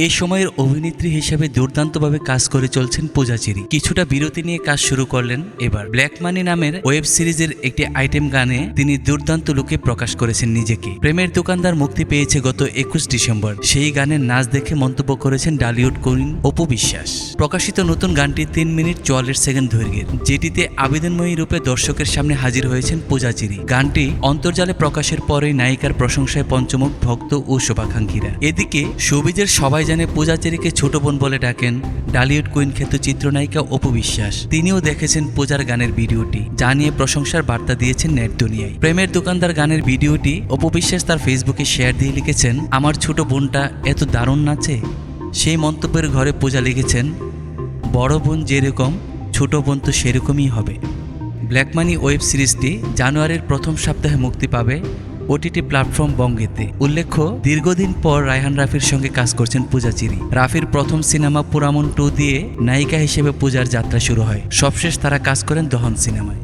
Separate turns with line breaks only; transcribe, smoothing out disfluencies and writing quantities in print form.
এই সময়ের অভিনেত্রী হিসেবে দুর্দান্তভাবে কাজ করে চলছেন পূজা চেরি। কিছুটা বিরতি নিয়ে কাজ শুরু করলেন এবার। ব্ল্যাক মানি নামের ওয়েব সিরিজের একটি আইটেম গানে তিনি দুর্দান্ত লুকে প্রকাশ করেছেন নিজেকে। প্রেমের দোকানদার মুক্তি পেয়েছে গত 21 ডিসেম্বর। সেই গানের নাচ দেখে মন্তব্য করেছেন ডালিউড কুইন অপু বিশ্বাস। প্রকাশিত নতুন গানটি 3 মিনিট 44 সেকেন্ড দৈর্ঘ্যের, যেটিতে আবেদনময়ী রূপে দর্শকের সামনে হাজির হয়েছেন পূজা চেরি। গানটি অন্তর্জালে প্রকাশের পরেই নায়িকার প্রশংসায় পঞ্চমুখ ভক্ত ও শুভাকাঙ্ক্ষীরা। এদিকে শোবিজের সবাই জানে পূজা চেরিকে ছোট বোন বলে ডাকেন ডালিউড কুইন খ্যাত চিত্রনায়িকা অপু বিশ্বাস। তিনিও দেখেছেন পূজার গানের ভিডিওটি, যা নিয়ে প্রশংসার বার্তা দিয়েছেন নেট দুনিয়ায়। প্রেমের দোকানদার গানের ভিডিওটি অপু বিশ্বাস তার ফেসবুকে শেয়ার দিয়ে লিখেছেন, আমার ছোট বোনটা এত দারুণ নাচে। সেই মন্তব্যের ঘরে পূজা লিখেছেন, বড় বোন যেরকম ছোট বোন তো সেরকমই হবে। ব্ল্যাক মানি ওয়েব সিরিজটি জানুয়ারির প্রথম সপ্তাহে মুক্তি পাবে ওটিটি প্ল্যাটফর্ম বঙ্গেতে। উল্লেখ্য, দীর্ঘদিন পর রায়হান রাফির সঙ্গে কাজ করছেন পূজা চেরি। রাফির প্রথম সিনেমা পুরামন 2 দিয়ে নায়িকা হিসেবে পূজার যাত্রা শুরু হয়। সবশেষ তারা কাজ করেন দহন সিনেমায়।